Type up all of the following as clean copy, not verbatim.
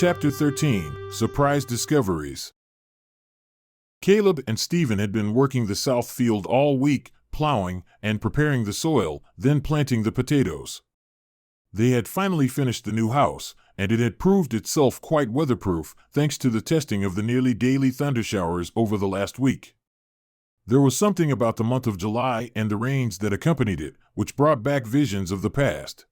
Chapter 13, Surprise Discoveries. Caleb and Stephen had been working the south field all week, plowing and preparing the soil, then planting the potatoes. They had finally finished the new house, and it had proved itself quite weatherproof thanks to the testing of the nearly daily thundershowers over the last week. There was something about the month of July and the rains that accompanied it, which brought back visions of the past.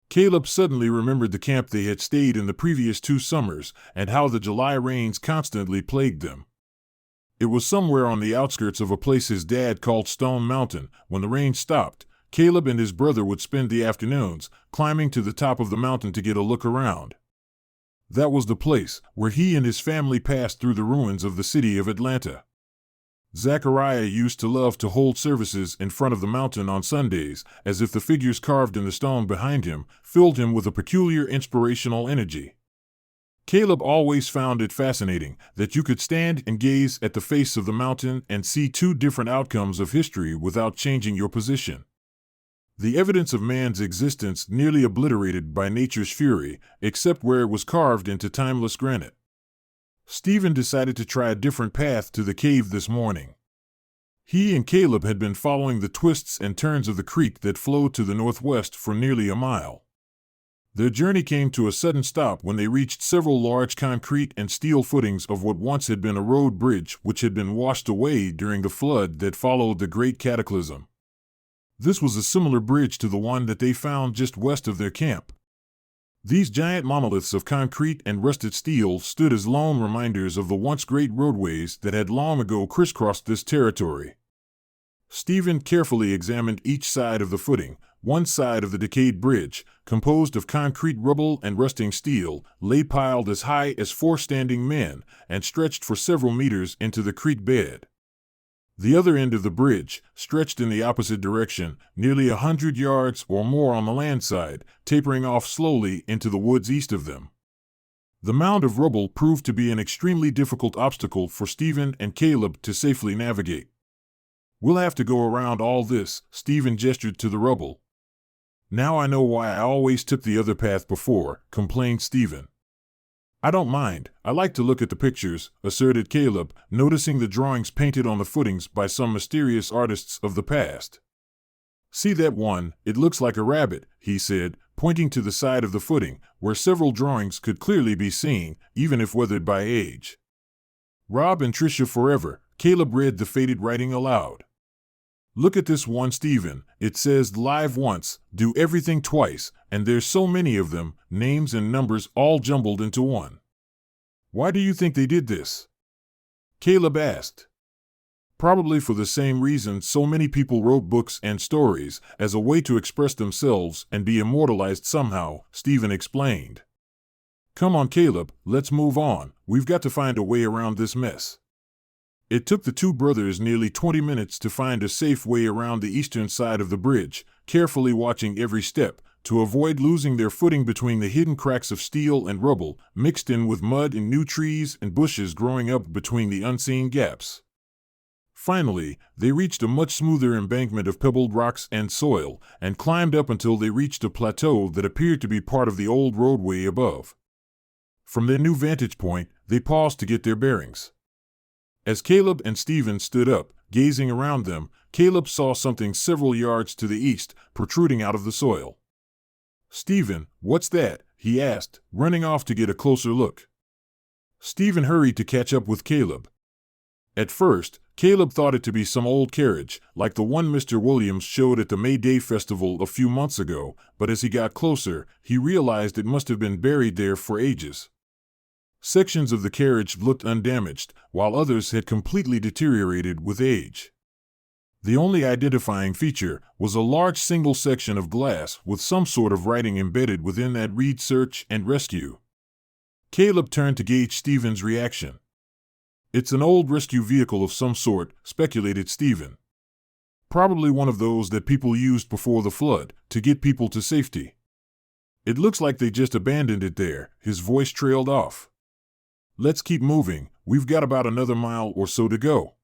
Caleb suddenly remembered the camp they had stayed in the previous 2 summers and how the July rains constantly plagued them. It was somewhere on the outskirts of a place his dad called Stone Mountain. When the rain stopped, Caleb and his brother would spend the afternoons climbing to the top of the mountain to get a look around. That was the place where he and his family passed through the ruins of the city of Atlanta. Zachariah used to love to hold services in front of the mountain on Sundays, as if the figures carved in the stone behind him filled him with a peculiar inspirational energy. Caleb always found it fascinating that you could stand and gaze at the face of the mountain and see 2 different outcomes of history without changing your position. The evidence of man's existence nearly obliterated by nature's fury, except where it was carved into timeless granite. Stephen decided to try a different path to the cave this morning. He and Caleb had been following the twists and turns of the creek that flowed to the northwest for nearly a mile. Their journey came to a sudden stop when they reached several large concrete and steel footings of what once had been a road bridge which had been washed away during the flood that followed the Great Cataclysm. This was a similar bridge to the one that they found just west of their camp. These giant monoliths of concrete and rusted steel stood as lone reminders of the once great roadways that had long ago crisscrossed this territory. Stephen carefully examined each side of the footing. One side of the decayed bridge, composed of concrete rubble and rusting steel, lay piled as high as 4 standing men and stretched for several meters into the creek bed. The other end of the bridge stretched in the opposite direction, nearly 100 yards or more on the land side, tapering off slowly into the woods east of them. The mound of rubble proved to be an extremely difficult obstacle for Stephen and Caleb to safely navigate. "We'll have to go around all this," Stephen gestured to the rubble. "Now I know why I always took the other path before," complained Stephen. "I don't mind. I like to look at the pictures," asserted Caleb, noticing the drawings painted on the footings by some mysterious artists of the past. "See that one? It looks like a rabbit," he said, pointing to the side of the footing, where several drawings could clearly be seen, even if weathered by age. "Rob and Tricia forever," Caleb read the faded writing aloud. "Look at this one, Stephen. It says live once, do everything twice, and there's so many of them, names and numbers all jumbled into one. Why do you think they did this?" Caleb asked. "Probably for the same reason so many people wrote books and stories, as a way to express themselves and be immortalized somehow," Stephen explained. "Come on, Caleb, let's move on. We've got to find a way around this mess." It took the 2 brothers nearly 20 minutes to find a safe way around the eastern side of the bridge, carefully watching every step, to avoid losing their footing between the hidden cracks of steel and rubble, mixed in with mud and new trees and bushes growing up between the unseen gaps. Finally, they reached a much smoother embankment of pebbled rocks and soil, and climbed up until they reached a plateau that appeared to be part of the old roadway above. From their new vantage point, they paused to get their bearings. As Caleb and Stephen stood up, gazing around them, Caleb saw something several yards to the east, protruding out of the soil. "Stephen, what's that?" he asked, running off to get a closer look. Stephen hurried to catch up with Caleb. At first, Caleb thought it to be some old carriage, like the one Mr. Williams showed at the May Day Festival a few months ago, but as he got closer, he realized it must have been buried there for ages. Sections of the carriage looked undamaged, while others had completely deteriorated with age. The only identifying feature was a large single section of glass with some sort of writing embedded within that read "Search and Rescue." Caleb turned to gauge Stephen's reaction. "It's an old rescue vehicle of some sort," speculated Stephen. "Probably one of those that people used before the flood, to get people to safety. It looks like they just abandoned it there." His voice trailed off. "Let's keep moving. We've got about another mile or so to go."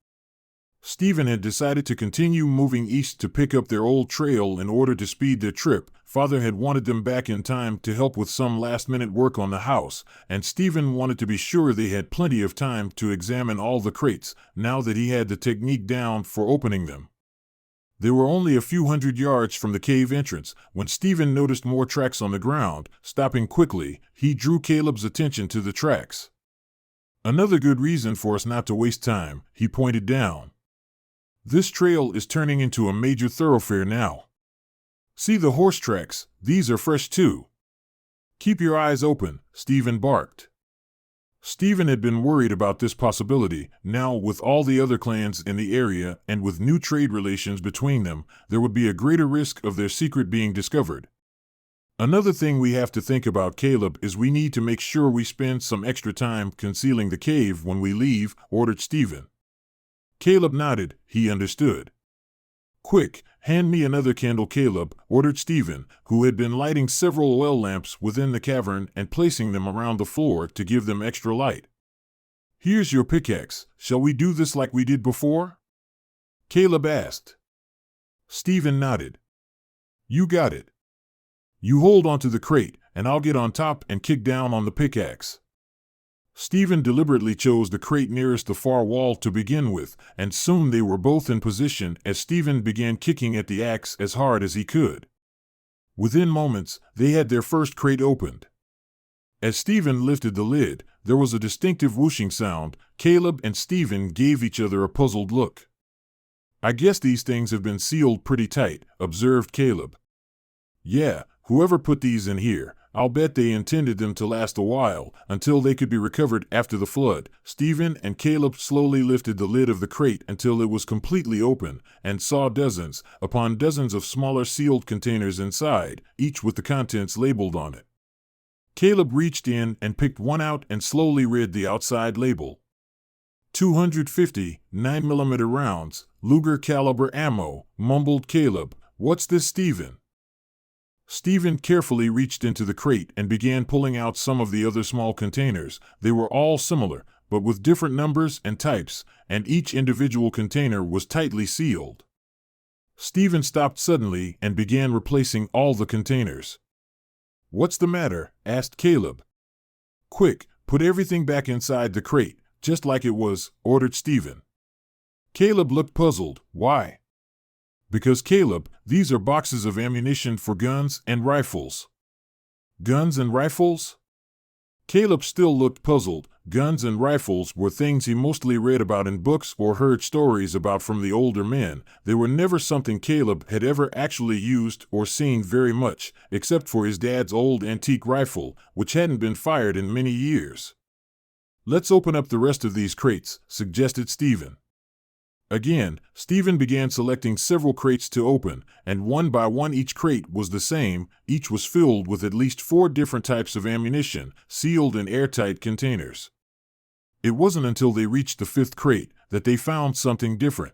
Stephen had decided to continue moving east to pick up their old trail in order to speed their trip. Father had wanted them back in time to help with some last-minute work on the house, and Stephen wanted to be sure they had plenty of time to examine all the crates, now that he had the technique down for opening them. They were only a few hundred yards from the cave entrance when Stephen noticed more tracks on the ground. Stopping quickly, he drew Caleb's attention to the tracks. "Another good reason for us not to waste time," he pointed down. "This trail is turning into a major thoroughfare now. See the horse tracks, these are fresh too." "Keep your eyes open," Stephen barked. Stephen had been worried about this possibility. Now, with all the other clans in the area and with new trade relations between them, there would be a greater risk of their secret being discovered. "Another thing we have to think about, Caleb, is we need to make sure we spend some extra time concealing the cave when we leave," ordered Stephen. Caleb nodded. He understood. "Quick, hand me another candle, Caleb," ordered Stephen, who had been lighting several oil lamps within the cavern and placing them around the floor to give them extra light. "Here's your pickaxe. Shall we do this like we did before?" Caleb asked. Stephen nodded. "You got it. You hold onto the crate, and I'll get on top and kick down on the pickaxe." Stephen deliberately chose the crate nearest the far wall to begin with, and soon they were both in position as Stephen began kicking at the axe as hard as he could. Within moments, they had their first crate opened. As Stephen lifted the lid, there was a distinctive whooshing sound. Caleb and Stephen gave each other a puzzled look. "I guess these things have been sealed pretty tight," observed Caleb. "Yeah, whoever put these in here, I'll bet they intended them to last a while, until they could be recovered after the flood." Stephen and Caleb slowly lifted the lid of the crate until it was completely open, and saw dozens upon dozens of smaller sealed containers inside, each with the contents labeled on it. Caleb reached in and picked one out and slowly read the outside label. 250 9mm rounds, Luger caliber ammo, mumbled Caleb. "What's this, Stephen?" Stephen carefully reached into the crate and began pulling out some of the other small containers. They were all similar, but with different numbers and types, and each individual container was tightly sealed. Stephen stopped suddenly and began replacing all the containers. "What's the matter?" asked Caleb. "Quick, put everything back inside the crate, just like it was," ordered Stephen. Caleb looked puzzled. "Why?" "Because, Caleb, these are boxes of ammunition for guns and rifles." "Guns and rifles?" Caleb still looked puzzled. Guns and rifles were things he mostly read about in books or heard stories about from the older men. They were never something Caleb had ever actually used or seen very much, except for his dad's old antique rifle, which hadn't been fired in many years. "Let's open up the rest of these crates," suggested Stephen. Again, Stephen began selecting several crates to open, and one by one each crate was the same. Each was filled with at least 4 different types of ammunition, sealed in airtight containers. It wasn't until they reached the 5th crate that they found something different.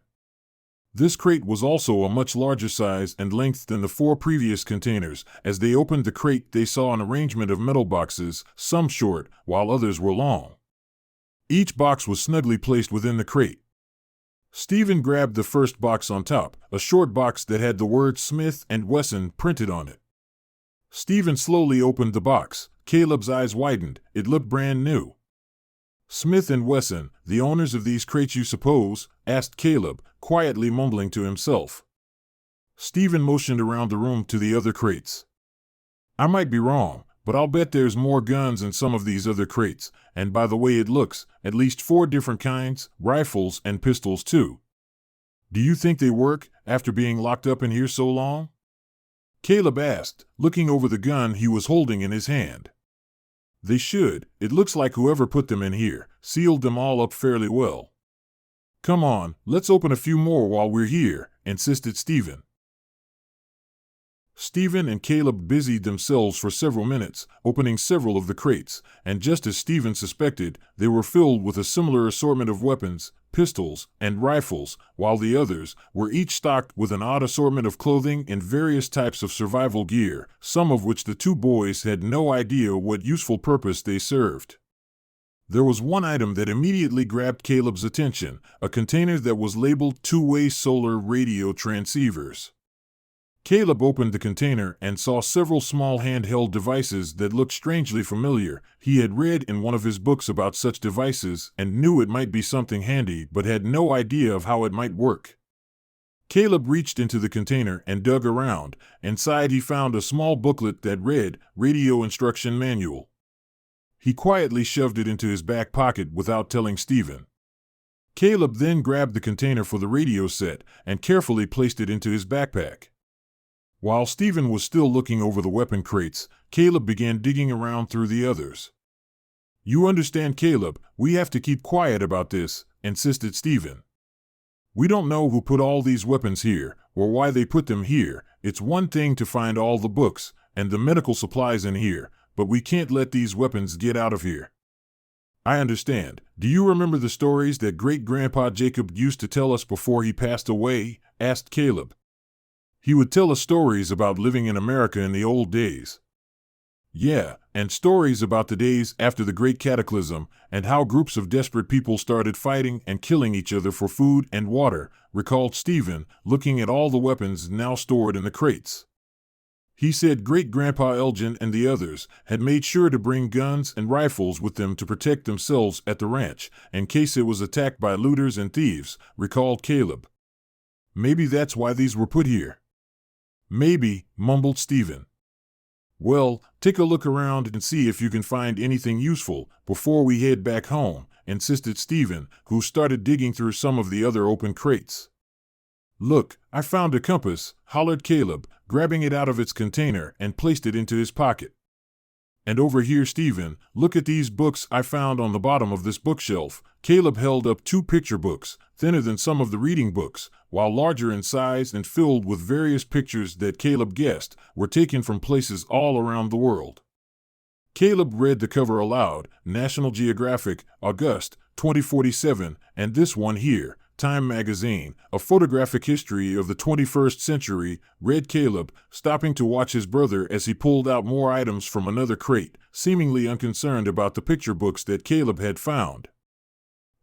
This crate was also a much larger size and length than the 4 previous containers. As they opened the crate, they saw an arrangement of metal boxes, some short, while others were long. Each box was snugly placed within the crate. Stephen grabbed the first box on top, a short box that had the words Smith & Wesson printed on it. Stephen slowly opened the box. Caleb's eyes widened. It looked brand new. "Smith & Wesson, the owners of these crates, you suppose?" asked Caleb, quietly mumbling to himself. Stephen motioned around the room to the other crates. "I might be wrong, but I'll bet there's more guns in some of these other crates, and by the way it looks, at least 4 different kinds, rifles and pistols too. Do you think they work, after being locked up in here so long?" Caleb asked, looking over the gun he was holding in his hand. "They should. It looks like whoever put them in here sealed them all up fairly well." "Come on, let's open a few more while we're here," insisted Stephen. Stephen and Caleb busied themselves for several minutes, opening several of the crates, and just as Stephen suspected, they were filled with a similar assortment of weapons, pistols, and rifles, while the others were each stocked with an odd assortment of clothing and various types of survival gear, some of which the 2 boys had no idea what useful purpose they served. There was one item that immediately grabbed Caleb's attention, a container that was labeled two-way solar radio transceivers. Caleb opened the container and saw several small handheld devices that looked strangely familiar. He had read in one of his books about such devices and knew it might be something handy, but had no idea of how it might work. Caleb reached into the container and dug around. Inside he found a small booklet that read, Radio Instruction Manual. He quietly shoved it into his back pocket without telling Stephen. Caleb then grabbed the container for the radio set and carefully placed it into his backpack. While Stephen was still looking over the weapon crates, Caleb began digging around through the others. "You understand, Caleb, we have to keep quiet about this," insisted Stephen. "We don't know who put all these weapons here, or why they put them here. It's one thing to find all the books and the medical supplies in here, but we can't let these weapons get out of here." "I understand. Do you remember the stories that Great-Grandpa Jacob used to tell us before he passed away?" asked Caleb. "He would tell us stories about living in America in the old days." "Yeah, and stories about the days after the Great Cataclysm and how groups of desperate people started fighting and killing each other for food and water," recalled Stephen, looking at all the weapons now stored in the crates. He said Great-Grandpa Elgin and the others had made sure to bring guns and rifles with them to protect themselves at the ranch, in case it was attacked by looters and thieves, recalled Caleb. "Maybe that's why these were put here." "Maybe," mumbled Stephen. "Well, take a look around and see if you can find anything useful before we head back home," insisted Stephen, who started digging through some of the other open crates. "Look, I found a compass," hollered Caleb, grabbing it out of its container and placed it into his pocket. "And over here, Stephen, look at these books I found on the bottom of this bookshelf." Caleb held up 2 picture books, thinner than some of the reading books, while larger in size and filled with various pictures that Caleb guessed were taken from places all around the world. Caleb read the cover aloud, National Geographic, August, 2047, and this one here, Time Magazine, A Photographic History of the 21st Century, read Caleb, stopping to watch his brother as he pulled out more items from another crate, seemingly unconcerned about the picture books that Caleb had found.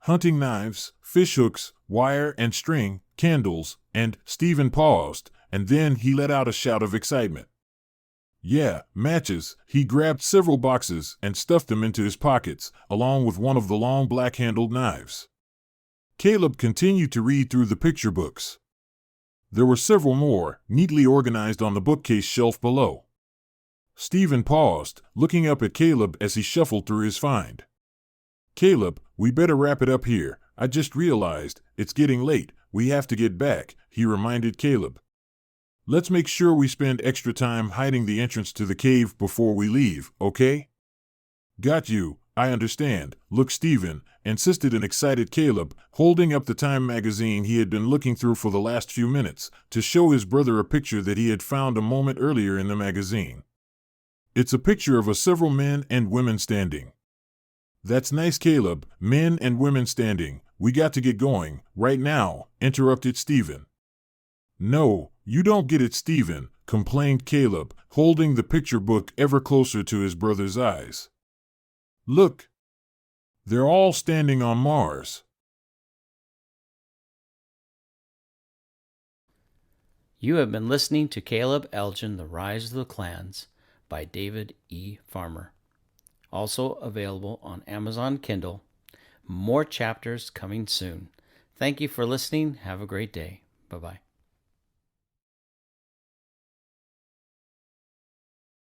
Hunting knives, fishhooks, wire and string, candles, and Stephen paused, and then he let out a shout of excitement. "Yeah, matches." He grabbed several boxes and stuffed them into his pockets, along with one of the long black-handled knives. Caleb continued to read through the picture books. There were several more, neatly organized on the bookcase shelf below. Stephen paused, looking up at Caleb as he shuffled through his find. "Caleb, we better wrap it up here. I just realized, it's getting late. We have to get back," he reminded Caleb. "Let's make sure we spend extra time hiding the entrance to the cave before we leave, okay?" "Got you. I understand. Look, Stephen," insisted an excited Caleb, holding up the Time magazine he had been looking through for the last few minutes, to show his brother a picture that he had found a moment earlier in the magazine. "It's a picture of several men and women standing." "That's nice, Caleb, men and women standing. We got to get going, right now," interrupted Stephen. "No, you don't get it, Stephen," complained Caleb, holding the picture book ever closer to his brother's eyes. "Look. They're all standing on Mars." You have been listening to Caleb Elgin, The Rise of the Clans by David E. Farmer. Also available on Amazon Kindle. More chapters coming soon. Thank you for listening. Have a great day. Bye-bye.